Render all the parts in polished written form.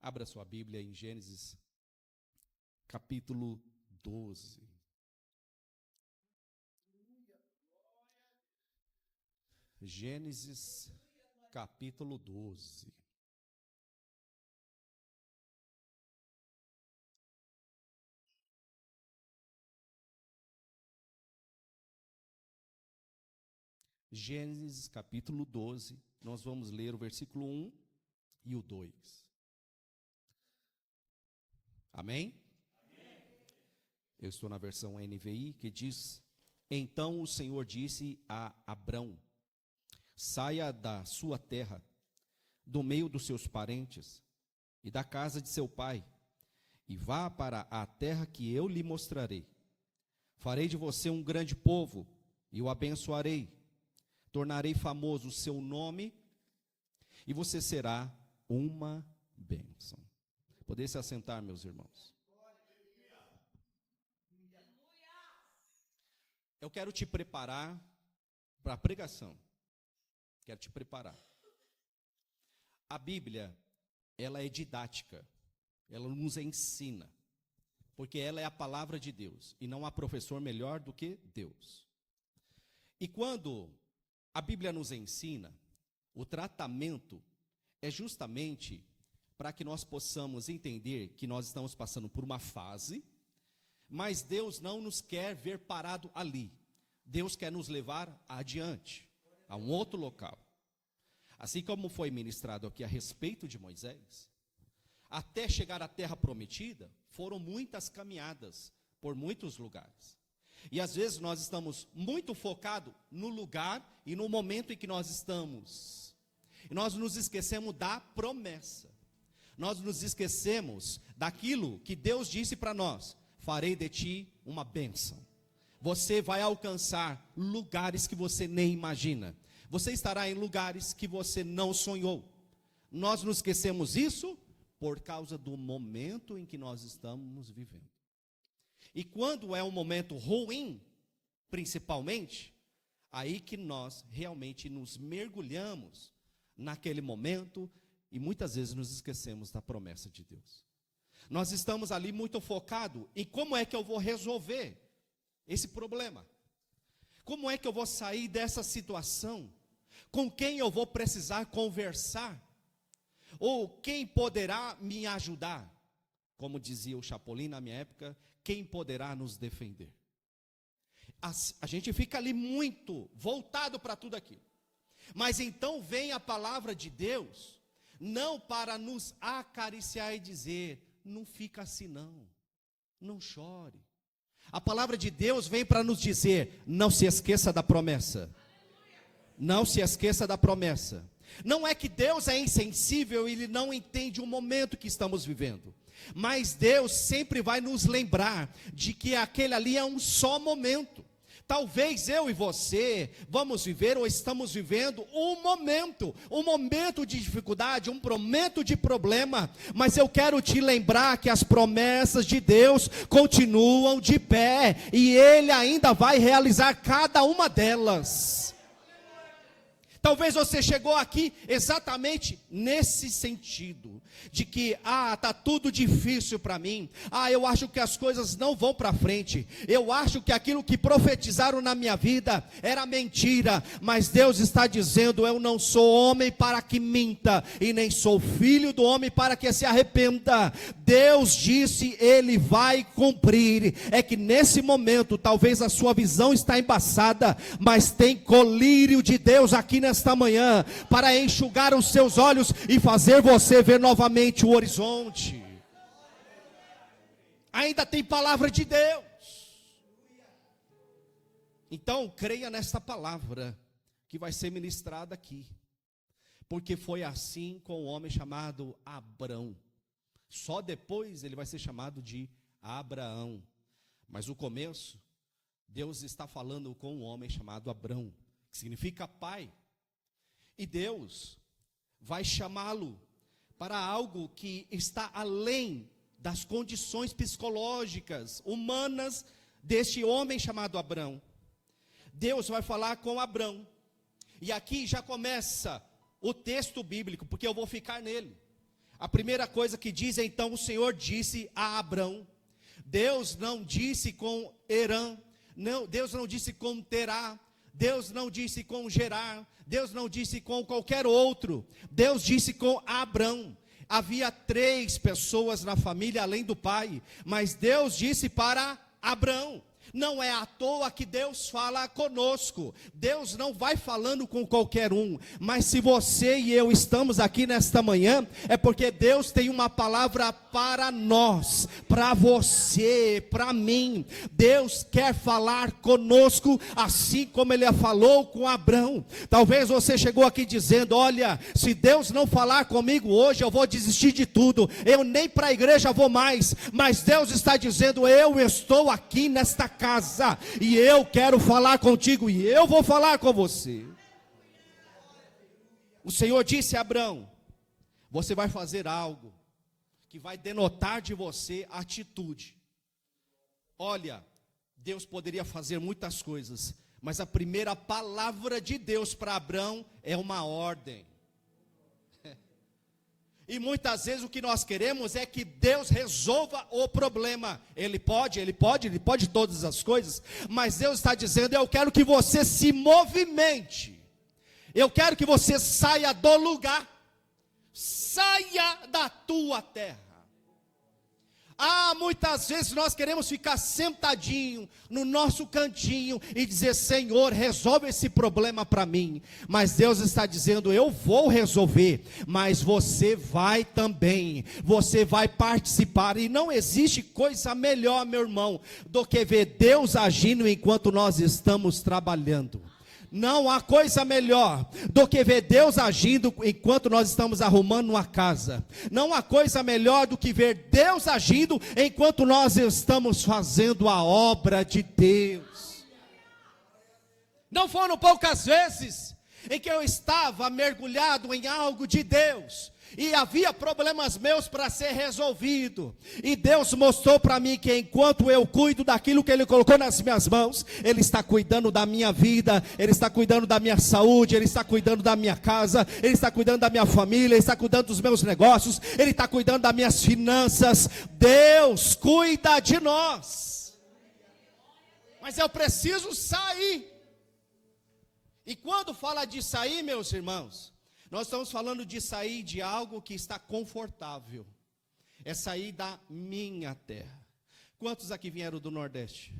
Abra sua Bíblia em Gênesis, capítulo 12. Gênesis, capítulo 12. Gênesis, capítulo 12, nós vamos ler o versículo 1 e o 2. Amém? Amém. Eu estou na versão NVI, que diz: Então o Senhor disse a Abrão: saia da sua terra, do meio dos seus parentes e da casa de seu pai, e vá para a terra que eu lhe mostrarei. Farei de você um grande povo, e o abençoarei. Tornarei famoso o seu nome, e você será uma bênção. Poder se assentar, meus irmãos. Eu quero te preparar para a pregação. Quero te preparar. A Bíblia, ela é didática. Ela nos ensina. Porque ela é a palavra de Deus. E não há professor melhor do que Deus. E quando a Bíblia nos ensina, o tratamento é justamente para que nós possamos entender que nós estamos passando por uma fase, mas Deus não nos quer ver parado ali. Deus quer nos levar adiante, a um outro local. Assim como foi ministrado aqui a respeito de Moisés, até chegar à terra prometida, foram muitas caminhadas por muitos lugares. E às vezes nós estamos muito focados no lugar e no momento em que nós estamos. E nós nos esquecemos da promessa. Nós nos esquecemos daquilo que Deus disse para nós: farei de ti uma bênção. Você vai alcançar lugares que você nem imagina. Você estará em lugares que você não sonhou. Nós nos esquecemos isso por causa do momento em que nós estamos vivendo. E quando é um momento ruim, principalmente, aí que nós realmente nos mergulhamos naquele momento e muitas vezes nos esquecemos da promessa de Deus. Nós estamos ali muito focados em como é que eu vou resolver esse problema. Como é que eu vou sair dessa situação? Com quem eu vou precisar conversar? Ou quem poderá me ajudar? Como dizia o Chapolin na minha época, quem poderá nos defender? A gente fica ali muito voltado para tudo aquilo. Mas então vem a palavra de Deus, não para nos acariciar e dizer: não fica assim não, não chore. A palavra de Deus vem para nos dizer: não se esqueça da promessa. Não se esqueça da promessa. Não é que Deus é insensível e Ele não entende o momento que estamos vivendo. Mas Deus sempre vai nos lembrar de que aquele ali é um só momento. Talvez eu e você vamos viver ou estamos vivendo um momento de dificuldade, um momento de problema, mas eu quero te lembrar que as promessas de Deus continuam de pé e Ele ainda vai realizar cada uma delas. Talvez você chegou aqui exatamente nesse sentido, de que, está tudo difícil para mim, eu acho que as coisas não vão para frente, eu acho que aquilo que profetizaram na minha vida era mentira, mas Deus está dizendo: eu não sou homem para que minta, e nem sou filho do homem para que se arrependa. Deus disse, Ele vai cumprir. É que nesse momento, talvez a sua visão está embaçada, mas tem colírio de Deus aqui nesta manhã, para enxugar os seus olhos e fazer você ver novamente o horizonte. Ainda tem palavra de Deus. Então creia nesta palavra que vai ser ministrada aqui, porque foi assim com o homem chamado Abrão. Só depois ele vai ser chamado de Abraão. Mas o começo, Deus está falando com um homem chamado Abrão, que significa pai. E Deus vai chamá-lo para algo que está além das condições psicológicas, humanas deste homem chamado Abrão. Deus vai falar com Abrão. E aqui já começa o texto bíblico, porque eu vou ficar nele. A primeira coisa que diz, então o Senhor disse a Abrão. Deus não disse com Herã, não, Deus não disse com Terá, Deus não disse com Gerar, Deus não disse com qualquer outro, Deus disse com Abrão. Havia 3 pessoas na família além do pai, mas Deus disse para Abrão. Não é à toa que Deus fala conosco. Deus não vai falando com qualquer um. Mas se você e eu estamos aqui nesta manhã, é porque Deus tem uma palavra para nós, para você, para mim. Deus quer falar conosco, assim como Ele falou com Abrão. Talvez você chegou aqui dizendo: olha, se Deus não falar comigo hoje, eu vou desistir de tudo. Eu nem para a igreja vou mais. Mas Deus está dizendo: eu estou aqui nesta casa, e eu quero falar contigo, e eu vou falar com você. O Senhor disse a Abrão: você vai fazer algo que vai denotar de você atitude. Olha, Deus poderia fazer muitas coisas, mas a primeira palavra de Deus para Abrão é uma ordem. E muitas vezes o que nós queremos é que Deus resolva o problema. Ele pode todas as coisas, mas Deus está dizendo: eu quero que você se movimente, eu quero que você saia do lugar, saia da tua terra. Muitas vezes nós queremos ficar sentadinho no nosso cantinho e dizer: Senhor, resolve esse problema para mim. Mas Deus está dizendo: eu vou resolver, mas você vai também, você vai participar. E não existe coisa melhor, meu irmão, do que ver Deus agindo enquanto nós estamos trabalhando. Não há coisa melhor do que ver Deus agindo enquanto nós estamos arrumando uma casa. Não há coisa melhor do que ver Deus agindo enquanto nós estamos fazendo a obra de Deus. Não foram poucas vezes em que eu estava mergulhado em algo de Deus, e havia problemas meus para ser resolvido, e Deus mostrou para mim que enquanto eu cuido daquilo que Ele colocou nas minhas mãos, Ele está cuidando da minha vida, Ele está cuidando da minha saúde, Ele está cuidando da minha casa, Ele está cuidando da minha família, Ele está cuidando dos meus negócios, Ele está cuidando das minhas finanças. Deus cuida de nós, mas eu preciso sair. E quando fala de sair, meus irmãos, nós estamos falando de sair de algo que está confortável. É sair da minha terra. Quantos aqui vieram do Nordeste?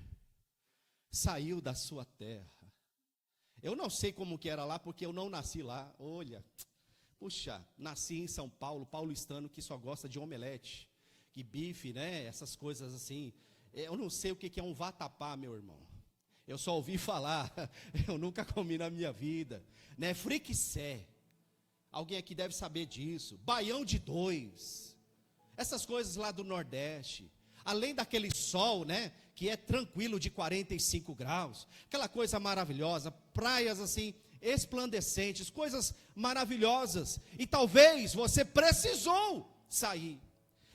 Saiu da sua terra. Eu não sei como que era lá, porque eu não nasci lá. Olha, puxa, nasci em São Paulo, paulistano, que só gosta de omelete, que bife, né, essas coisas assim. Eu não sei o que é um vatapá, meu irmão. Eu só ouvi falar, eu nunca comi na minha vida, né, friquissé. Alguém aqui deve saber disso. Baião de 2. Essas coisas lá do Nordeste. Além daquele sol, né, que é tranquilo, de 45 graus. Aquela coisa maravilhosa. Praias assim, esplandecentes. Coisas maravilhosas. E talvez você precisou sair.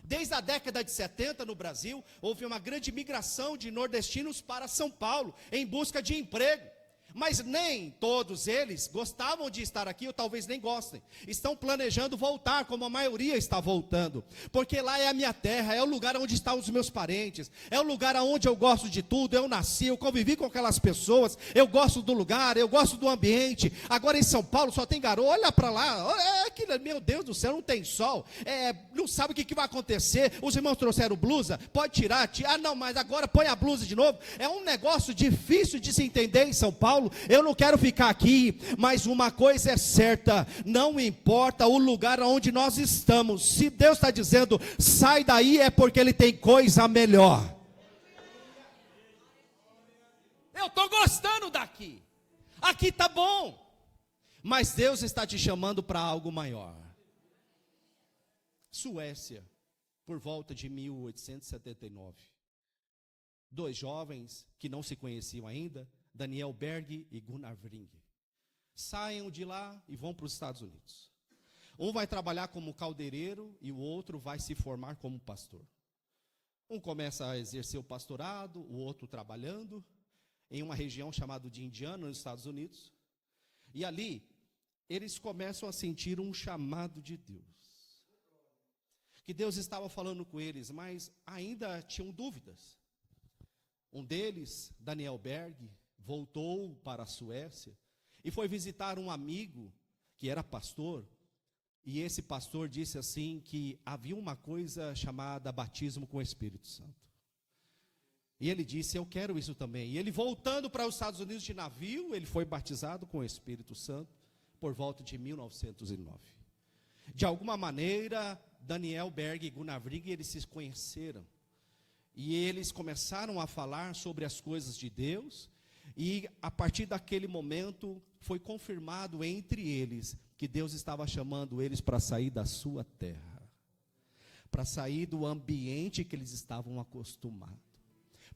Desde a década de 70 no Brasil, houve uma grande migração de nordestinos para São Paulo, em busca de emprego. Mas nem todos eles gostavam de estar aqui, ou talvez nem gostem. Estão planejando voltar, como a maioria está voltando. Porque lá é a minha terra, é o lugar onde estão os meus parentes. É o lugar onde eu gosto de tudo, eu nasci, eu convivi com aquelas pessoas. Eu gosto do lugar, eu gosto do ambiente. Agora em São Paulo só tem garoto, olha para lá. Meu Deus do céu, não tem sol. Não sabe o que vai acontecer. Os irmãos trouxeram blusa, pode tirar. Não, mas agora põe a blusa de novo. É um negócio difícil de se entender em São Paulo. Eu não quero ficar aqui, mas uma coisa é certa: não importa o lugar onde nós estamos, se Deus está dizendo sai daí, é porque Ele tem coisa melhor. Eu estou gostando daqui, aqui está bom, mas Deus está te chamando para algo maior. Suécia, por volta de 1879, 2 jovens que não se conheciam ainda, Daniel Berg e Gunnar Wring, saiam de lá e vão para os Estados Unidos. Um vai trabalhar como caldeireiro e o outro vai se formar como pastor. Um começa a exercer o pastorado, o outro trabalhando em uma região chamada de Indiana, nos Estados Unidos. E ali, eles começam a sentir um chamado de Deus. que Deus estava falando com eles, mas ainda tinham dúvidas. Um deles, Daniel Berg, voltou para a Suécia e foi visitar um amigo que era pastor, e esse pastor disse assim que havia uma coisa chamada batismo com o Espírito Santo. E ele disse, eu quero isso também. E ele voltando para os Estados Unidos de navio, ele foi batizado com o Espírito Santo por volta de 1909. De alguma maneira, Daniel Berg e Gunnar Wrigg, eles se conheceram. E eles começaram a falar sobre as coisas de Deus. E a partir daquele momento, foi confirmado entre eles que Deus estava chamando eles para sair da sua terra. Para sair do ambiente que eles estavam acostumados.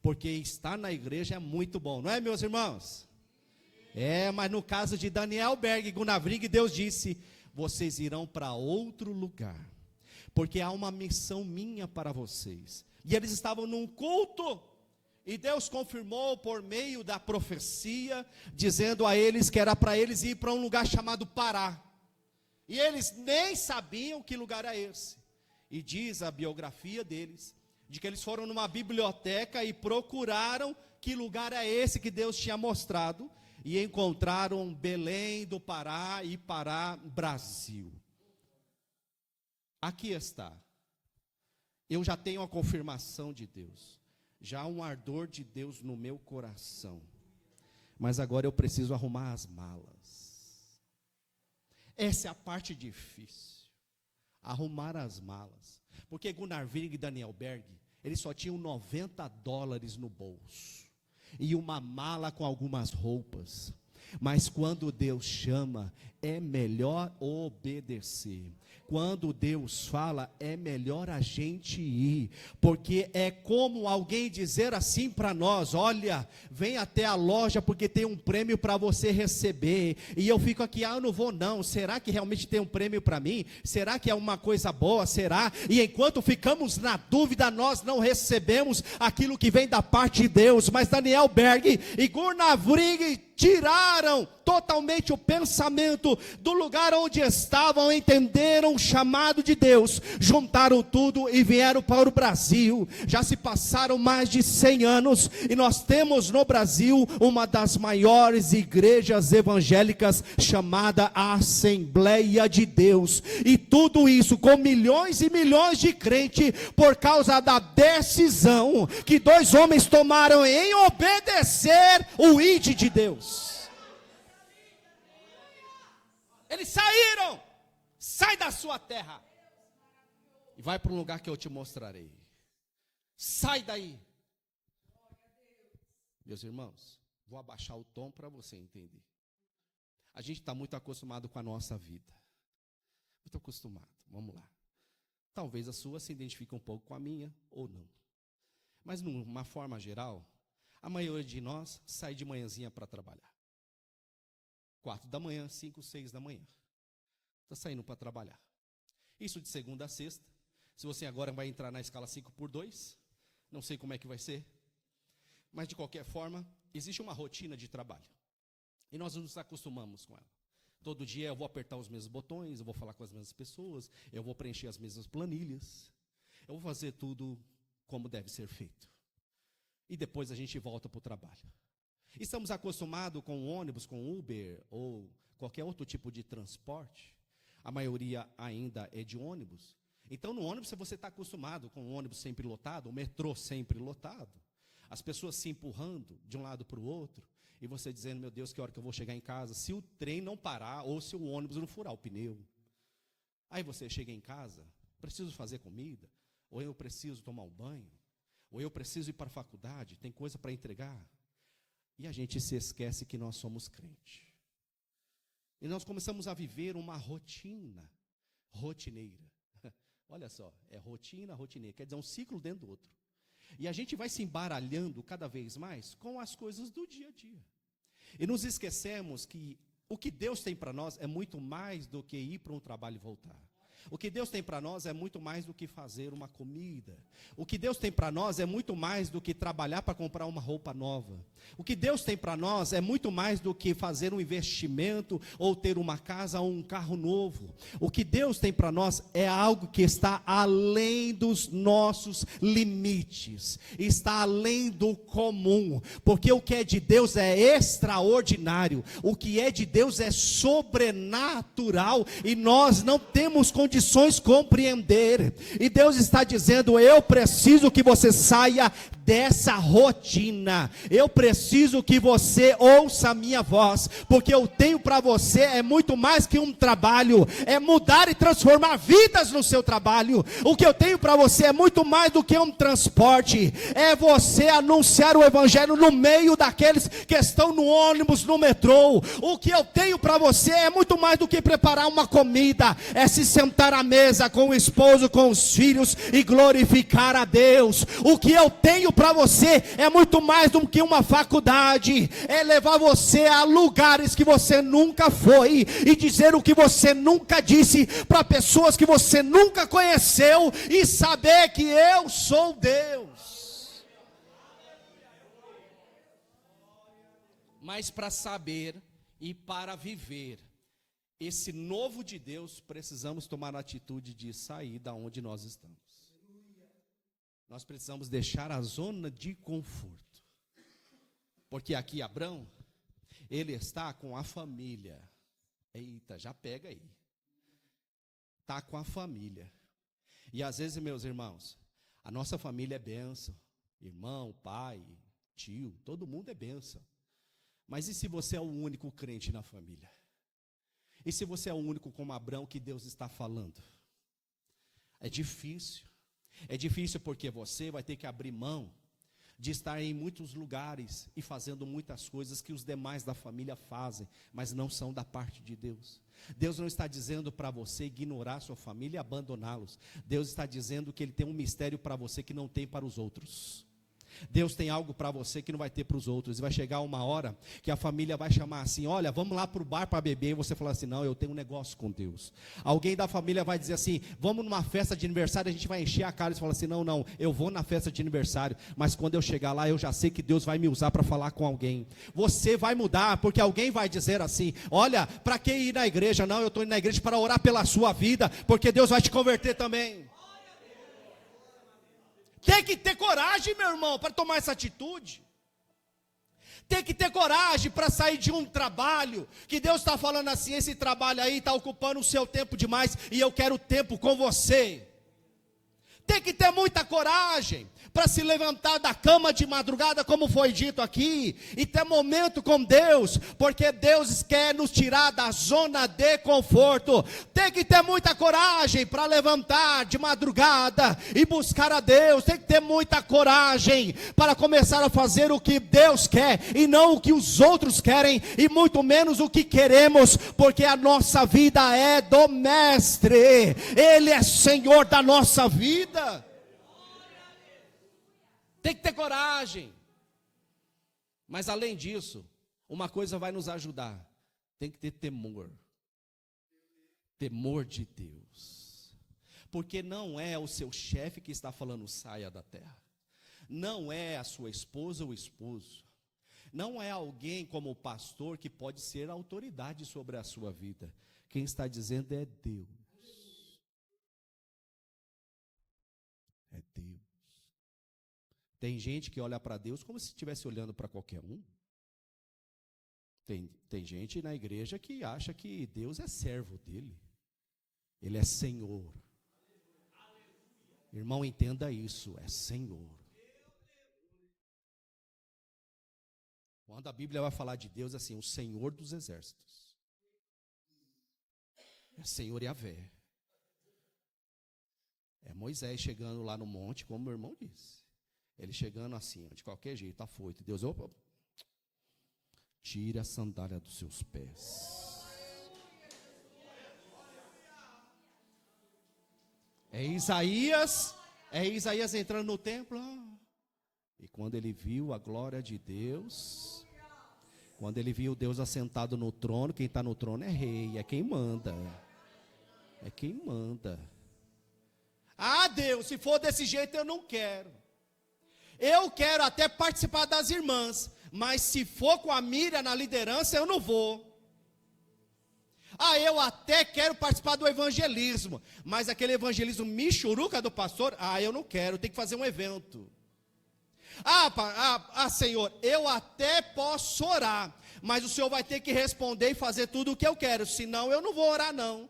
Porque estar na igreja é muito bom, não é, meus irmãos? Mas no caso de Daniel Berg e Gunnar Wrigg, Deus disse, vocês irão para outro lugar, porque há uma missão minha para vocês. E eles estavam num culto, e Deus confirmou por meio da profecia, dizendo a eles que era para eles ir para um lugar chamado Pará. E eles nem sabiam que lugar era esse. E diz a biografia deles, de que eles foram numa biblioteca e procuraram que lugar é esse que Deus tinha mostrado, e encontraram Belém do Pará e Pará, Brasil. Aqui está. Eu já tenho a confirmação de Deus, já há um ardor de Deus no meu coração, mas agora eu preciso arrumar as malas. Essa é a parte difícil, arrumar as malas, porque Gunnar Wrigg e Daniel Berg, eles só tinham $90 no bolso, e uma mala com algumas roupas, mas quando Deus chama, é melhor obedecer. Quando Deus fala, é melhor a gente ir, porque é como alguém dizer assim para nós, olha, vem até a loja porque tem um prêmio para você receber, e eu fico aqui, eu não vou não, será que realmente tem um prêmio para mim? Será que é uma coisa boa? Será? E enquanto ficamos na dúvida, nós não recebemos aquilo que vem da parte de Deus. Mas Daniel Berg e Gunnar Wrigg tiraram totalmente o pensamento do lugar onde estavam, entenderam o chamado de Deus, juntaram tudo e vieram para o Brasil. Já se passaram mais de 100 anos e nós temos no Brasil uma das maiores igrejas evangélicas chamada Assembleia de Deus, e tudo isso com milhões e milhões de crentes por causa da decisão que 2 homens tomaram em obedecer o ID de Deus. Eles saíram, sai da sua terra e vai para um lugar que eu te mostrarei. Sai daí. Meus irmãos, vou abaixar o tom para você entender. A gente está muito acostumado com a nossa vida. Muito acostumado, vamos lá. Talvez a sua se identifique um pouco com a minha ou não. Mas numa forma geral, a maioria de nós sai de manhãzinha para trabalhar. 4 da manhã, 5, 6 da manhã. Está saindo para trabalhar. Isso de segunda a sexta. Se você agora vai entrar na escala 5x2, não sei como é que vai ser. Mas de qualquer forma, existe uma rotina de trabalho. E nós nos acostumamos com ela. Todo dia eu vou apertar os mesmos botões, eu vou falar com as mesmas pessoas, eu vou preencher as mesmas planilhas. Eu vou fazer tudo como deve ser feito. E depois a gente volta para o trabalho. Estamos acostumados com ônibus, com Uber ou qualquer outro tipo de transporte. A maioria ainda é de ônibus. Então no ônibus você está acostumado com o ônibus sempre lotado, o metrô sempre lotado. As pessoas se empurrando de um lado para o outro. E você dizendo, meu Deus, que hora que eu vou chegar em casa? Se o trem não parar ou se o ônibus não furar o pneu. Aí você chega em casa, preciso fazer comida, ou eu preciso tomar um banho, ou eu preciso ir para a faculdade, tem coisa para entregar. E a gente se esquece que nós somos crentes. E nós começamos a viver uma rotina, rotineira. Olha só, é rotina, rotineira, quer dizer, um ciclo dentro do outro. E a gente vai se embaralhando cada vez mais com as coisas do dia a dia. E nos esquecemos que o que Deus tem para nós é muito mais do que ir para um trabalho e voltar. O que Deus tem para nós é muito mais do que fazer uma comida. O que Deus tem para nós é muito mais do que trabalhar para comprar uma roupa nova. O que Deus tem para nós é muito mais do que fazer um investimento ou ter uma casa ou um carro novo. O que Deus tem para nós é algo que está além dos nossos limites, está além do comum, porque o que é de Deus é extraordinário, o que é de Deus é sobrenatural e nós não temos condições de compreender. E Deus está dizendo: eu preciso que você saia dessa rotina, eu preciso que você ouça a minha voz, porque eu tenho para você é muito mais que um trabalho, é mudar e transformar vidas no seu trabalho. O que eu tenho para você é muito mais do que um transporte, é você anunciar o evangelho no meio daqueles que estão no ônibus, no metrô. O que eu tenho para você é muito mais do que preparar uma comida, é se sentar à mesa com o esposo, com os filhos e glorificar a Deus. O que eu tenho para você é muito mais do que uma faculdade, é levar você a lugares que você nunca foi e dizer o que você nunca disse para pessoas que você nunca conheceu e saber que eu sou Deus. Mas para saber e para viver esse novo de Deus, precisamos tomar a atitude de sair da onde nós estamos. Nós precisamos deixar a zona de conforto. Porque aqui Abrão, ele está com a família. Eita, já pega aí. Está com a família. E às vezes, meus irmãos, a nossa família é bênção. Irmão, pai, tio, todo mundo é bênção. Mas e se você é o único crente na família? E se você é o único como Abrão que Deus está falando? É difícil. É difícil porque você vai ter que abrir mão de estar em muitos lugares e fazendo muitas coisas que os demais da família fazem, mas não são da parte de Deus. Deus não está dizendo para você ignorar a sua família e abandoná-los. Deus está dizendo que Ele tem um mistério para você que não tem para os outros. Deus tem algo para você que não vai ter para os outros. E vai chegar uma hora que a família vai chamar assim: olha, vamos lá para o bar para beber. E você fala assim: não, eu tenho um negócio com Deus. Alguém da família vai dizer assim: vamos numa festa de aniversário, a gente vai encher a cara. E você fala assim: não, eu vou na festa de aniversário, mas quando eu chegar lá, eu já sei que Deus vai me usar para falar com alguém. Você vai mudar, porque alguém vai dizer assim: olha, para que ir na igreja? Não, eu estou indo na igreja para orar pela sua vida, porque Deus vai te converter também. Tem que ter coragem, meu irmão, para tomar essa atitude. Tem que ter coragem para sair de um trabalho, que Deus está falando assim: esse trabalho aí está ocupando o seu tempo demais, e eu quero tempo com você. Tem que ter muita coragem para se levantar da cama de madrugada, como foi dito aqui, e ter momento com Deus, porque Deus quer nos tirar da zona de conforto. Tem que ter muita coragem para levantar de madrugada e buscar a Deus. Tem que ter muita coragem para começar a fazer o que Deus quer e não o que os outros querem, e muito menos o que queremos, porque a nossa vida é do Mestre, Ele é Senhor da nossa vida. Tem que ter coragem. Mas além disso, uma coisa vai nos ajudar: tem que ter temor. Temor de Deus. Porque não é o seu chefe que está falando saia da terra. Não é a sua esposa ou esposo. Não é alguém como o pastor que pode ser autoridade sobre a sua vida. Quem está dizendo é Deus. É Deus. Tem gente que olha para Deus como se estivesse olhando para qualquer um. Tem gente na igreja que acha que Deus é servo dele. Ele é Senhor. Irmão, entenda isso, é Senhor. Quando a Bíblia vai falar de Deus, assim, o Senhor dos exércitos. É Senhor Yahvé. É Moisés chegando lá no monte, como meu irmão disse. Ele chegando assim, de qualquer jeito, afoito. Deus, opa, tire a sandália dos seus pés. É Isaías entrando no templo. E quando ele viu a glória de Deus, quando ele viu Deus assentado no trono, quem está no trono é rei, é quem manda. É quem manda. Ah, Deus, se for desse jeito eu não quero. Eu quero até participar das irmãs, mas se for com a Miriam na liderança, eu não vou. Ah, eu até quero participar do evangelismo, mas aquele evangelismo michuruca do pastor, eu não quero, tem que fazer um evento. Senhor, eu até posso orar, mas o Senhor vai ter que responder e fazer tudo o que eu quero, senão eu não vou orar não.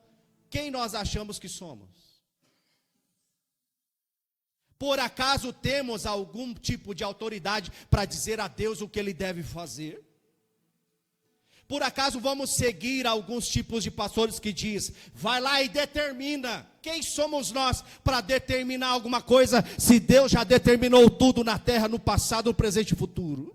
Quem nós achamos que somos? Por acaso temos algum tipo de autoridade para dizer a Deus o que Ele deve fazer? Por acaso vamos seguir alguns tipos de pastores que diz, vai lá e determina? Quem somos nós para determinar alguma coisa, se Deus já determinou tudo na terra, no passado, no presente e futuro?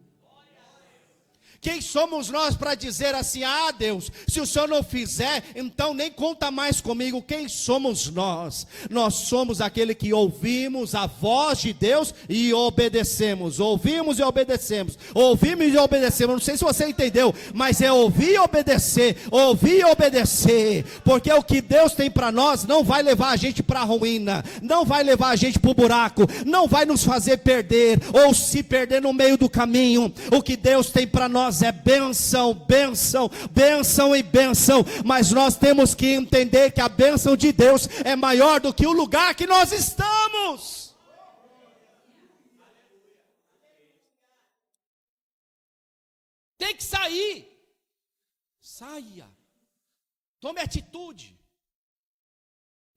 Quem somos nós para dizer assim, Deus, se o Senhor não fizer, então nem conta mais comigo. Quem somos nós? Nós somos aquele que ouvimos a voz de Deus e obedecemos. Ouvimos e obedecemos. Ouvimos e obedecemos. Não sei se você entendeu, mas é ouvir e obedecer. Ouvir e obedecer. Porque o que Deus tem para nós não vai levar a gente para a ruína, não vai levar a gente para o buraco, não vai nos fazer perder ou se perder no meio do caminho. O que Deus tem para nós é bênção, bênção, bênção e bênção, mas nós temos que entender que a bênção de Deus é maior do que o lugar que nós estamos. Tem que sair. Saia. Tome atitude.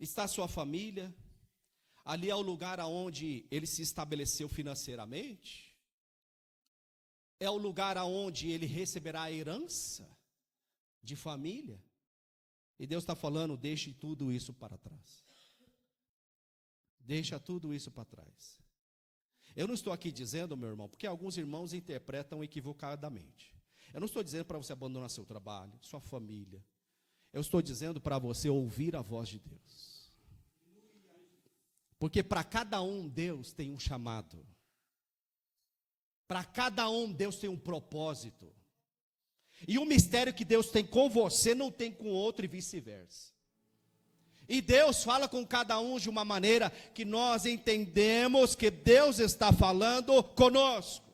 Está a sua família. Ali é o lugar onde ele se estabeleceu financeiramente. É o lugar aonde ele receberá a herança de família. E Deus está falando, deixe tudo isso para trás. Deixa tudo isso para trás. Eu não estou aqui dizendo, meu irmão, porque alguns irmãos interpretam equivocadamente. Eu não estou dizendo para você abandonar seu trabalho, sua família. Eu estou dizendo para você ouvir a voz de Deus. Porque para cada um Deus tem um chamado. Para cada um Deus tem um propósito. E o mistério que Deus tem com você não tem com outro e vice-versa. E Deus fala com cada um de uma maneira que nós entendemos que Deus está falando conosco.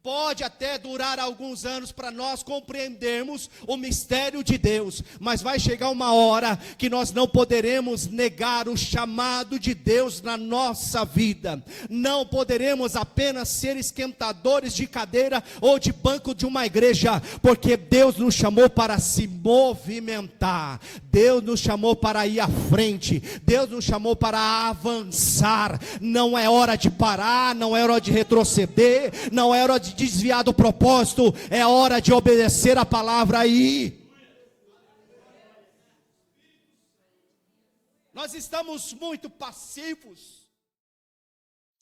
Pode até durar alguns anos para nós compreendermos o mistério de Deus, mas vai chegar uma hora que nós não poderemos negar o chamado de Deus na nossa vida. Não poderemos apenas ser esquentadores de cadeira ou de banco de uma igreja, porque Deus nos chamou para se movimentar, Deus nos chamou para ir à frente, Deus nos chamou para avançar. Não é hora de parar, não é hora de retroceder, não é hora de desviar do propósito, é hora de obedecer a palavra aí. Nós estamos muito passivos.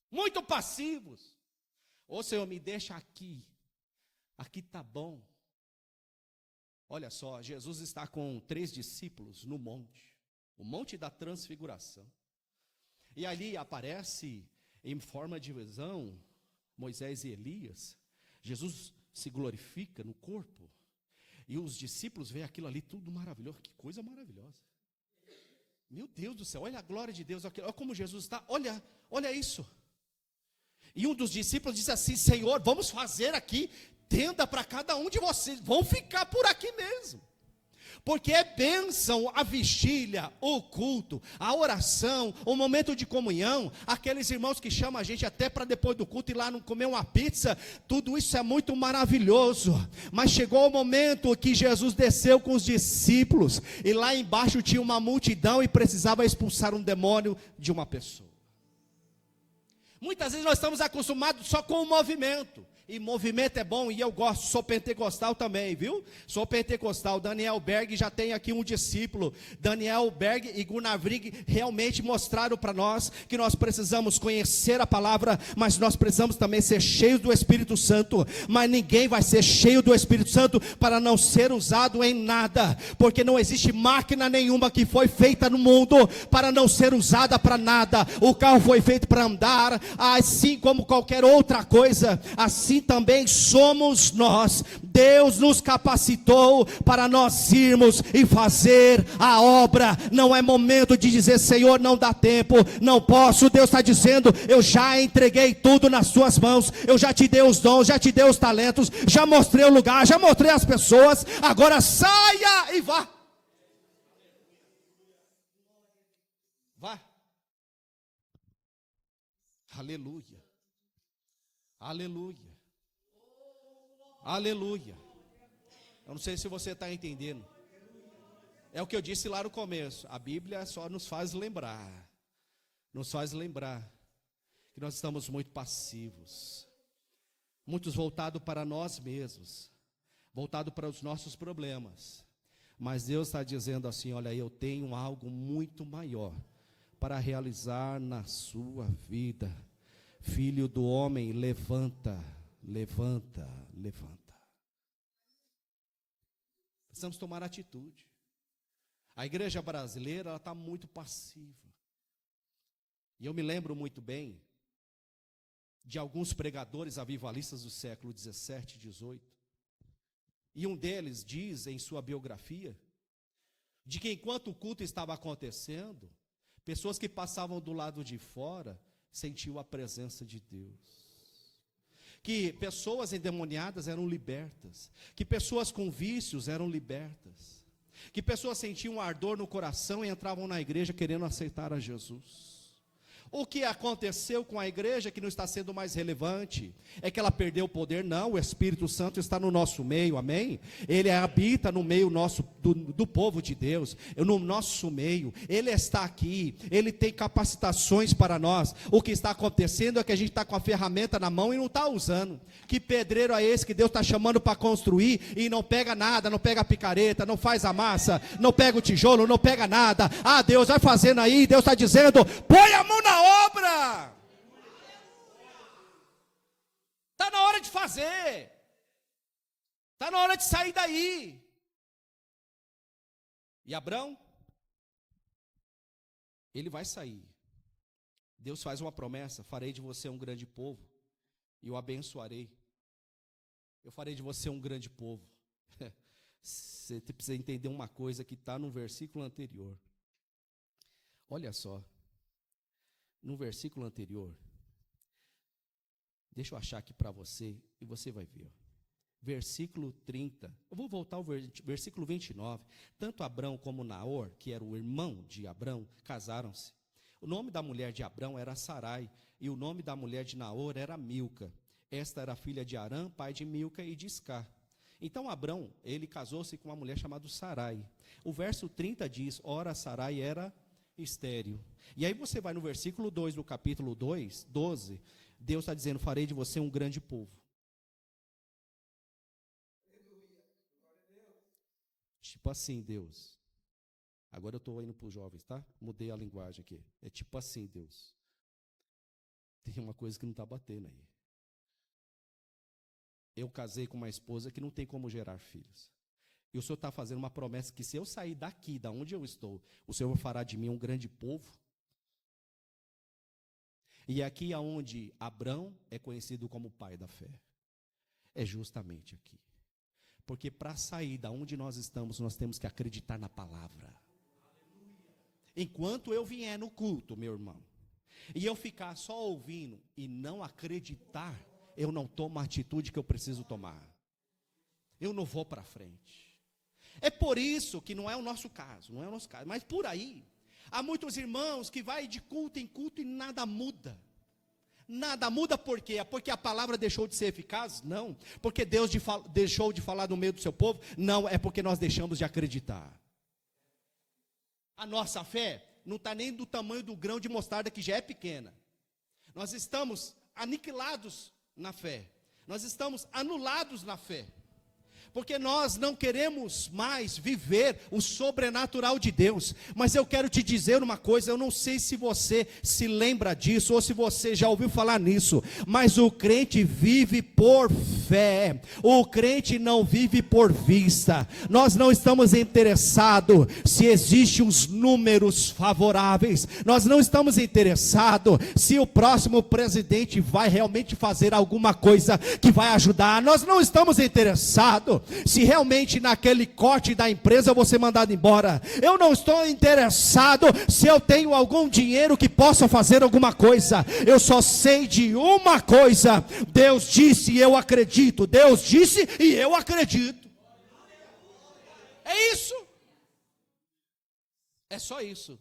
Muito passivos. Ô Senhor, me deixa aqui. Aqui está bom. Olha só, Jesus está com 3 discípulos no monte. O monte da transfiguração. E ali aparece em forma de visão Moisés e Elias. Jesus se glorifica no corpo. E os discípulos veem aquilo ali tudo maravilhoso. Que coisa maravilhosa. Meu Deus do céu, olha a glória de Deus. Olha como Jesus está, olha isso. E um dos discípulos disse assim: Senhor, vamos fazer aqui tenda para cada um de vocês. Vão ficar por aqui mesmo. Porque é bênção a vigília, o culto, a oração, o momento de comunhão. Aqueles irmãos que chamam a gente até para depois do culto ir lá comer uma pizza. Tudo isso é muito maravilhoso. Mas chegou o momento que Jesus desceu com os discípulos. E lá embaixo tinha uma multidão e precisava expulsar um demônio de uma pessoa. Muitas vezes nós estamos acostumados só com o movimento. E movimento é bom, e eu gosto, sou pentecostal também, viu? Sou pentecostal. Daniel Berg já tem aqui um discípulo. Daniel Berg e Gunnar Vrigg realmente mostraram para nós que nós precisamos conhecer a palavra, mas nós precisamos também ser cheios do Espírito Santo. Mas ninguém vai ser cheio do Espírito Santo para não ser usado em nada, porque não existe máquina nenhuma que foi feita no mundo para não ser usada para nada. O carro foi feito para andar, assim como qualquer outra coisa, assim também somos nós. Deus nos capacitou para nós irmos e fazer a obra. Não é momento de dizer: Senhor, não dá tempo, não posso. Deus está dizendo: eu já entreguei tudo nas suas mãos, eu já te dei os dons, já te dei os talentos, já mostrei o lugar, já mostrei as pessoas. Agora saia e vá. Vá. Aleluia. Aleluia. Aleluia. Eu não sei se você está entendendo. É o que eu disse lá no começo. A Bíblia só nos faz lembrar. Nos faz lembrar que nós estamos muito passivos. Muitos voltados para nós mesmos. Voltados para os nossos problemas. Mas Deus está dizendo assim: olha, eu tenho algo muito maior para realizar na sua vida. Filho do homem, levanta, levanta, levanta. Precisamos tomar atitude. A igreja brasileira está muito passiva. E eu me lembro muito bem de alguns pregadores avivalistas do século 17 e 18. E um deles diz em sua biografia de que enquanto o culto estava acontecendo, pessoas que passavam do lado de fora sentiam a presença de Deus. Que pessoas endemoniadas eram libertas. Que pessoas com vícios eram libertas. Que pessoas sentiam um ardor no coração e entravam na igreja querendo aceitar a Jesus. O que aconteceu com a igreja que não está sendo mais relevante? É que ela perdeu o poder? Não, o Espírito Santo está no nosso meio, amém? Ele habita no meio nosso, do povo de Deus, no nosso meio. Ele está aqui, Ele tem capacitações para nós. O que está acontecendo é que a gente está com a ferramenta na mão e não está usando. Que pedreiro é esse que Deus está chamando para construir e não pega nada, não pega a picareta, não faz a massa, não pega o tijolo, não pega nada? Ah, Deus vai fazendo aí, Deus está dizendo: põe a mão na obra. Está na hora de fazer. Está na hora de sair daí. E Abrão, ele vai sair. Deus faz uma promessa: farei de você um grande povo e o abençoarei. Eu farei de você um grande povo. Você precisa entender uma coisa que está no versículo anterior. Olha só. No versículo anterior, deixa eu achar aqui para você e você vai ver. Versículo 30, eu vou voltar ao versículo 29. Tanto Abrão como Naor, que era o irmão de Abrão, casaram-se. O nome da mulher de Abrão era Sarai, e o nome da mulher de Naor era Milca. Esta era filha de Arã, pai de Milca e de Iscar. Então Abrão, ele casou-se com uma mulher chamada Sarai. O verso 30 diz: ora, Sarai era estéril. E aí você vai no versículo 2 do capítulo 2, 12, Deus está dizendo: farei de você um grande povo. Tipo assim, Deus. Agora eu estou indo para os jovens, tá? Mudei a linguagem aqui. É tipo assim, Deus. Tem uma coisa que não está batendo aí. Eu casei com uma esposa que não tem como gerar filhos. E o Senhor está fazendo uma promessa que se eu sair daqui, da onde eu estou, o Senhor fará de mim um grande povo. E aqui aonde Abrão é conhecido como pai da fé. É justamente aqui. Porque para sair da onde nós estamos, nós temos que acreditar na palavra. Enquanto eu vier no culto, meu irmão, e eu ficar só ouvindo e não acreditar, eu não tomo a atitude que eu preciso tomar. Eu não vou para frente. É por isso que não é o nosso caso, não é o nosso caso, mas por aí, há muitos irmãos que vai de culto em culto e nada muda. Nada muda por quê? É porque a palavra deixou de ser eficaz? Não. Porque Deus deixou de falar no meio do seu povo? Não, é porque nós deixamos de acreditar. A nossa fé não está nem do tamanho do grão de mostarda, que já é pequena. Nós estamos aniquilados na fé. Nós estamos anulados na fé. Porque nós não queremos mais viver o sobrenatural de Deus. Mas eu quero te dizer uma coisa, eu não sei se você se lembra disso, ou se você já ouviu falar nisso, mas o crente vive por fé, o crente não vive por vista. Nós não estamos interessados se existem os números favoráveis, nós não estamos interessados se o próximo presidente vai realmente fazer alguma coisa que vai ajudar, nós não estamos interessados se realmente naquele corte da empresa eu vou ser mandado embora. Eu não estou interessado se eu tenho algum dinheiro que possa fazer alguma coisa. Eu só sei de uma coisa: Deus disse e eu acredito. Deus disse e eu acredito. É isso. É só isso.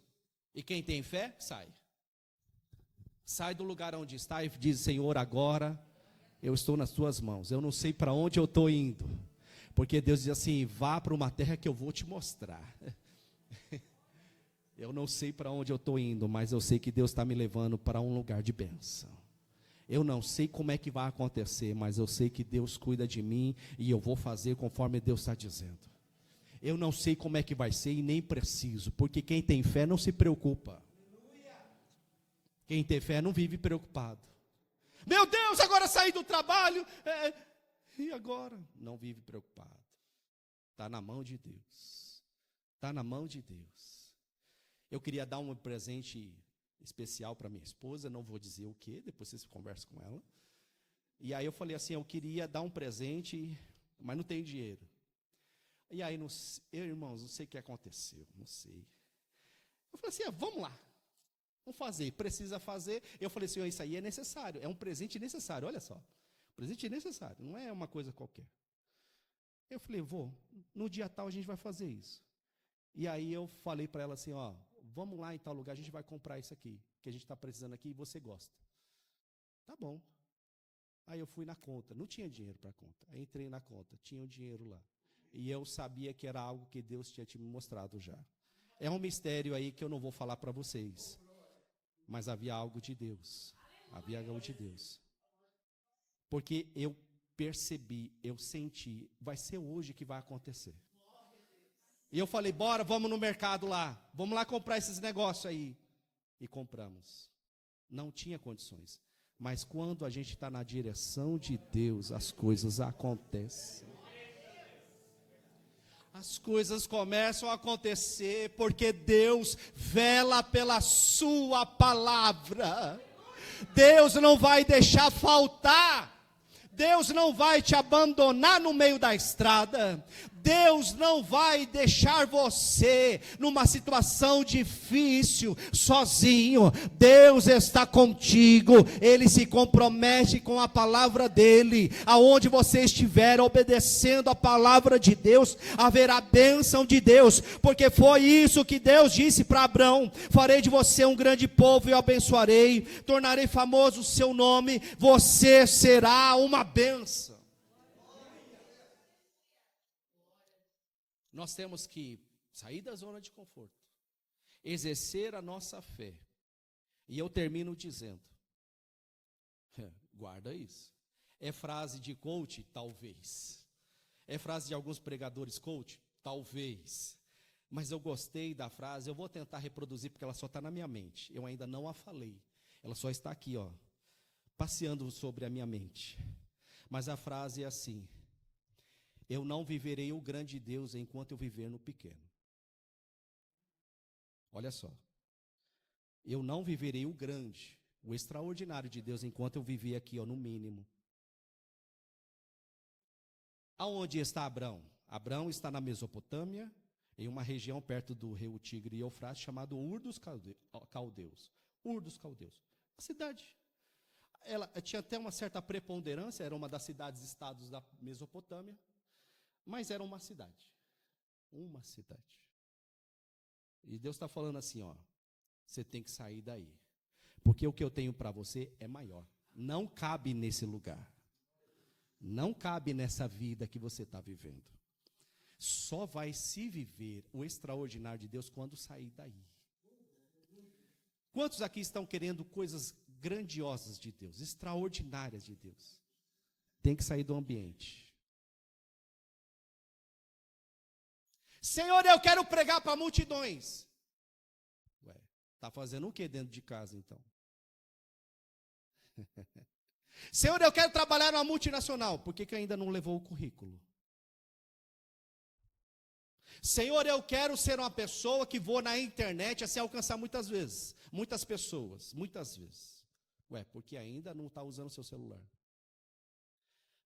E quem tem fé, sai. Sai do lugar onde está e diz: Senhor, agora eu estou nas tuas mãos. Eu não sei para onde eu estou indo. Porque Deus diz assim: vá para uma terra que eu vou te mostrar. Eu não sei para onde eu estou indo, mas eu sei que Deus está me levando para um lugar de bênção. Eu não sei como é que vai acontecer, mas eu sei que Deus cuida de mim e eu vou fazer conforme Deus está dizendo. Eu não sei como é que vai ser e nem preciso, porque quem tem fé não se preocupa. Quem tem fé não vive preocupado. Meu Deus, agora saí do trabalho. E agora? Não vive preocupado. Está na mão de Deus. Está na mão de Deus. Eu queria dar um presente especial para minha esposa, não vou dizer o que, depois vocês conversam com ela. E aí eu falei assim: eu queria dar um presente, mas não tenho dinheiro. E aí, irmãos, não sei o que aconteceu, não sei. Eu falei assim: vamos lá. Vamos fazer, precisa fazer. Eu falei assim: isso aí é necessário, é um presente necessário, olha só. Presente necessário, não é uma coisa qualquer. Eu falei: no dia tal a gente vai fazer isso. E aí eu falei para ela assim: vamos lá em tal lugar, a gente vai comprar isso aqui, que a gente está precisando aqui e você gosta. Tá bom. Aí eu fui na conta, não tinha dinheiro para a conta. Aí entrei na conta, tinha o dinheiro lá. E eu sabia que era algo que Deus tinha te mostrado já. É um mistério aí que eu não vou falar para vocês. Mas havia algo de Deus. Havia algo de Deus. Porque eu percebi, eu senti, vai ser hoje que vai acontecer. E eu falei: bora, vamos no mercado lá. Vamos lá comprar esses negócios aí. E compramos. Não tinha condições. Mas quando a gente está na direção de Deus, as coisas acontecem. As coisas começam a acontecer porque Deus vela pela sua palavra. Deus não vai deixar faltar. Deus não vai te abandonar no meio da estrada. Deus não vai deixar você numa situação difícil, sozinho. Deus está contigo. Ele se compromete com a palavra dele. Aonde você estiver obedecendo a palavra de Deus, haverá bênção de Deus. Porque foi isso que Deus disse para Abrão: farei de você um grande povo e o abençoarei. Tornarei famoso o seu nome. Você será uma bênção. Nós temos que sair da zona de conforto, exercer a nossa fé. E eu termino dizendo, guarda isso. É frase de coach? Talvez. É frase de alguns pregadores coach? Talvez. Mas eu gostei da frase, eu vou tentar reproduzir porque ela só está na minha mente. Eu ainda não a falei. Ela só está aqui, passeando sobre a minha mente. Mas a frase é assim: eu não viverei o grande Deus enquanto eu viver no pequeno. Olha só. Eu não viverei o grande, o extraordinário de Deus enquanto eu viver aqui, no mínimo. Aonde está Abrão? Abrão está na Mesopotâmia, em uma região perto do rio Tigre e Eufrates, chamado Ur dos Caldeus. Ur dos Caldeus. A cidade. Ela tinha até uma certa preponderância, era uma das cidades-estados da Mesopotâmia. Mas era uma cidade. Uma cidade. E Deus está falando assim: você tem que sair daí. Porque o que eu tenho para você é maior. Não cabe nesse lugar. Não cabe nessa vida que você está vivendo. Só vai se viver o extraordinário de Deus quando sair daí. Quantos aqui estão querendo coisas grandiosas de Deus, extraordinárias de Deus? Tem que sair do ambiente. Senhor, eu quero pregar para multidões. Ué, está fazendo o que dentro de casa então? Senhor, eu quero trabalhar numa multinacional. Por que ainda não levou o currículo? Senhor, eu quero ser uma pessoa que vou na internet a se alcançar muitas vezes. Muitas pessoas, muitas vezes. Ué, porque ainda não está usando o seu celular.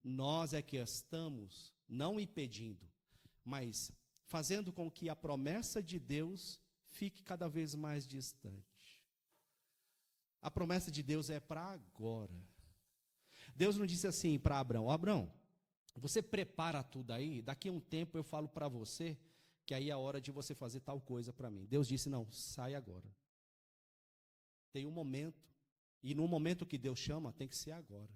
Nós é que estamos, não impedindo, mas fazendo com que a promessa de Deus fique cada vez mais distante. A promessa de Deus é para agora. Deus não disse assim para Abraão: Abraão, você prepara tudo aí, daqui a um tempo eu falo para você que aí é a hora de você fazer tal coisa para mim. Deus disse: não, sai agora. Tem um momento, e no momento que Deus chama, tem que ser agora.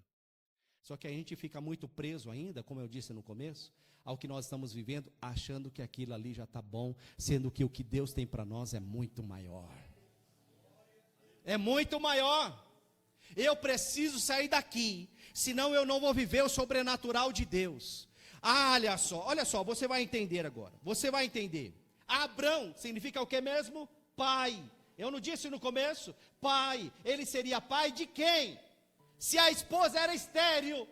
Só que a gente fica muito preso ainda, como eu disse no começo, ao que nós estamos vivendo, achando que aquilo ali já está bom, sendo que o que Deus tem para nós é muito maior. É muito maior. Eu preciso sair daqui, senão eu não vou viver o sobrenatural de Deus. Ah, olha só, você vai entender agora. Você vai entender. Abrão significa o que mesmo? Pai. Eu não disse no começo? Pai. Ele seria pai de quem? Se a esposa era estéril,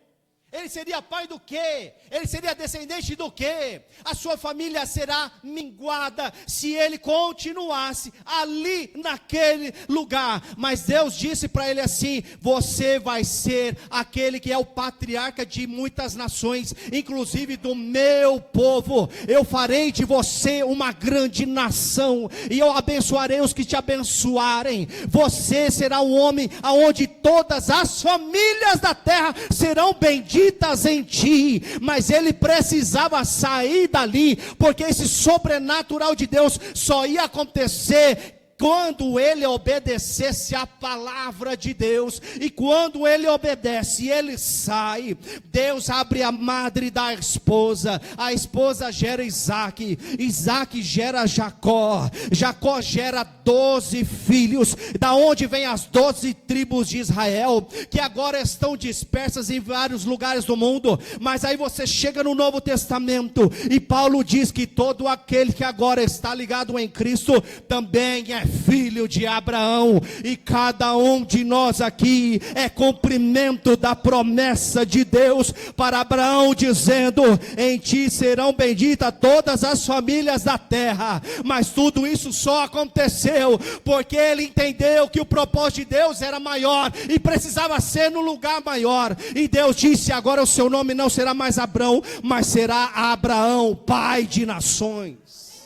ele seria pai do quê? Ele seria descendente do quê? A sua família será minguada se ele continuasse ali naquele lugar. Mas Deus disse para ele assim: você vai ser aquele que é o patriarca de muitas nações, inclusive do meu povo. Eu farei de você uma grande nação, e eu abençoarei os que te abençoarem. Você será um homem aonde todas as famílias da terra serão benditas em ti. Mas ele precisava sair dali, porque esse sobrenatural de Deus só ia acontecer quando ele obedecesse a palavra de Deus. E quando ele obedece, ele sai. Deus abre a madre da esposa. A esposa gera Isaac. Isaac gera Jacó. Jacó gera 12 filhos. Da onde vem as 12 tribos de Israel, que agora estão dispersas em vários lugares do mundo. Mas aí você chega no Novo Testamento, e Paulo diz que todo aquele que agora está ligado em Cristo também é filho de Abraão. E cada um de nós aqui é cumprimento da promessa de Deus para Abraão, dizendo: em ti serão benditas todas as famílias da terra. Mas tudo isso só aconteceu porque ele entendeu que o propósito de Deus era maior e precisava ser no lugar maior. E Deus disse: agora o seu nome não será mais Abrão, mas será Abraão, pai de nações.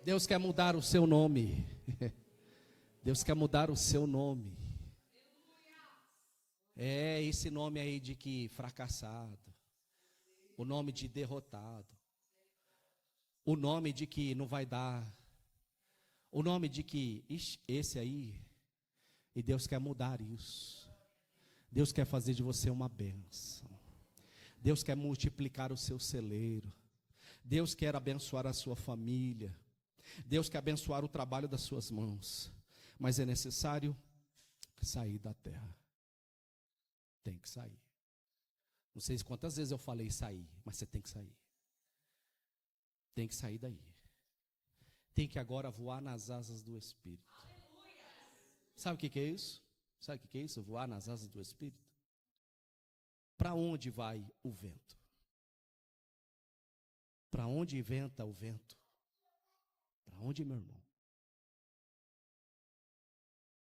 Deus quer mudar o seu nome. Deus quer mudar o seu nome. É esse nome aí de que fracassado, o nome de derrotado, o nome de que não vai dar, o nome de que esse aí. E Deus quer mudar isso. Deus quer fazer de você uma bênção. Deus quer multiplicar o seu celeiro. Deus quer abençoar a sua família. Deus quer abençoar o trabalho das suas mãos. Mas é necessário sair da terra. Tem que sair. Não sei quantas vezes eu falei sair, mas você tem que sair. Tem que sair daí. Tem que agora voar nas asas do Espírito. Sabe o que é isso? Sabe o que é isso? Voar nas asas do Espírito? Para onde vai o vento? Para onde venta o vento? Para onde, meu irmão?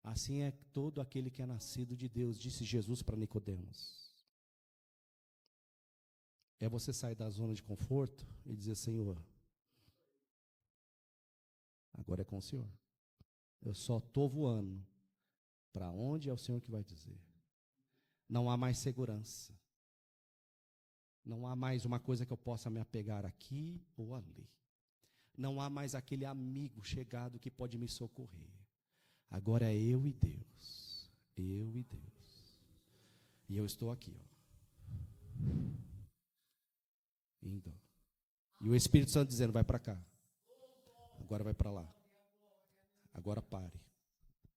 Assim é todo aquele que é nascido de Deus, disse Jesus para Nicodemos. É você sair da zona de conforto e dizer: Senhor, agora é com o Senhor. Eu só estou voando. Para onde é o Senhor que vai dizer? Não há mais segurança. Não há mais uma coisa que eu possa me apegar aqui ou ali. Não há mais aquele amigo chegado que pode me socorrer. Agora é eu e Deus. Eu e Deus. E eu estou aqui, ó. Indo. E o Espírito Santo dizendo: vai para cá. Agora vai para lá. Agora pare.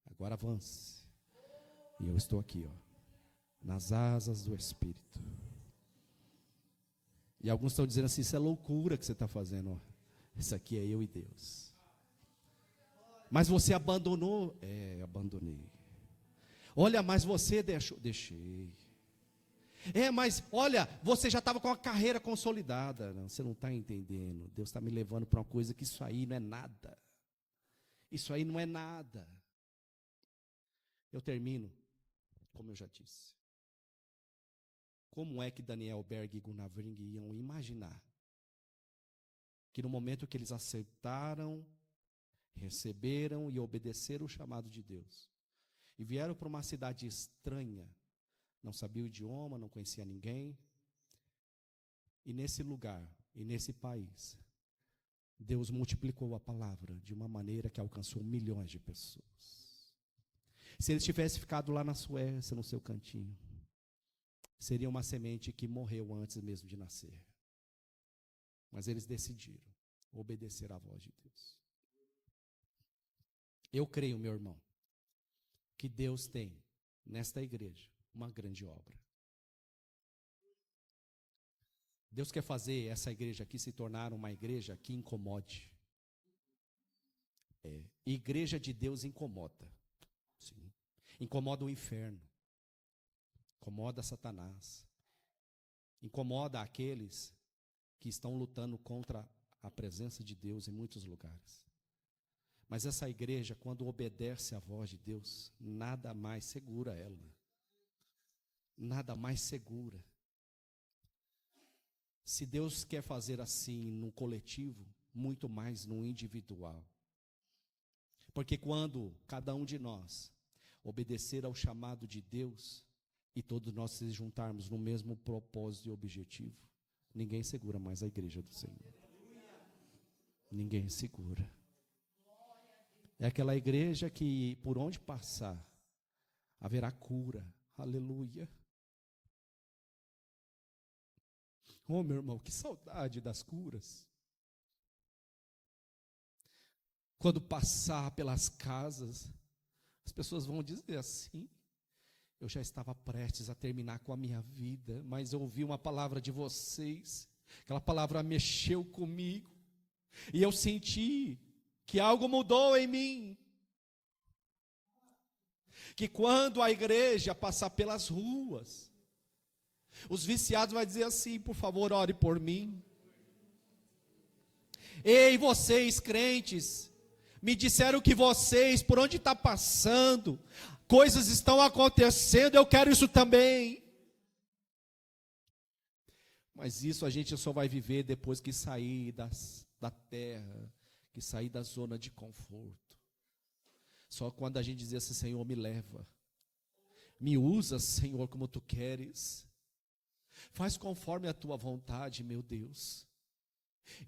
Agora avance. E eu estou aqui, ó, nas asas do Espírito. E alguns estão dizendo assim, isso é loucura que você está fazendo. Isso aqui é eu e Deus. Mas você abandonou? É, abandonei. Olha, mas você deixou? Deixei. É, mas olha, você já estava com a carreira consolidada. Não, você não está entendendo. Deus está me levando para uma coisa que isso aí não é nada. Isso aí não é nada. Eu termino, como eu já disse. Como é que Daniel, Berg e Gunavring iam imaginar que no momento que eles aceitaram, receberam e obedeceram o chamado de Deus, e vieram para uma cidade estranha, não sabia o idioma, não conhecia ninguém, e nesse lugar, e nesse país, Deus multiplicou a palavra de uma maneira que alcançou milhões de pessoas. Se eles tivessem ficado lá na Suécia, no seu cantinho, seria uma semente que morreu antes mesmo de nascer. Mas eles decidiram obedecer à voz de Deus. Eu creio, meu irmão, que Deus tem, nesta igreja, uma grande obra. Deus quer fazer essa igreja aqui se tornar uma igreja que incomode. Igreja de Deus incomoda. Sim. Incomoda o inferno. Incomoda Satanás. Incomoda aqueles que estão lutando contra a presença de Deus em muitos lugares. Mas essa igreja, quando obedece à voz de Deus, nada mais segura ela. Nada mais segura. Se Deus quer fazer assim no coletivo, muito mais no individual. Porque quando cada um de nós obedecer ao chamado de Deus, e todos nós se juntarmos no mesmo propósito e objetivo, ninguém segura mais a igreja do Senhor. Ninguém segura. É aquela igreja que por onde passar, haverá cura. Aleluia. Oh, meu irmão, que saudade das curas. Quando passar pelas casas, as pessoas vão dizer assim: eu já estava prestes a terminar com a minha vida, mas eu ouvi uma palavra de vocês, aquela palavra mexeu comigo, e eu senti que algo mudou em mim. Que quando a igreja passar pelas ruas, os viciados vão dizer assim: por favor, ore por mim. Ei, vocês crentes, me disseram que vocês, por onde está passando, coisas estão acontecendo, eu quero isso também. Mas isso a gente só vai viver depois que sair da terra, que sair da zona de conforto. Só quando a gente dizer assim: Senhor, me leva, me usa, Senhor, como tu queres, faz conforme a tua vontade, meu Deus,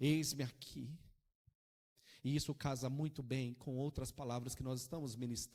eis-me aqui. E isso casa muito bem com outras palavras que nós estamos ministrando.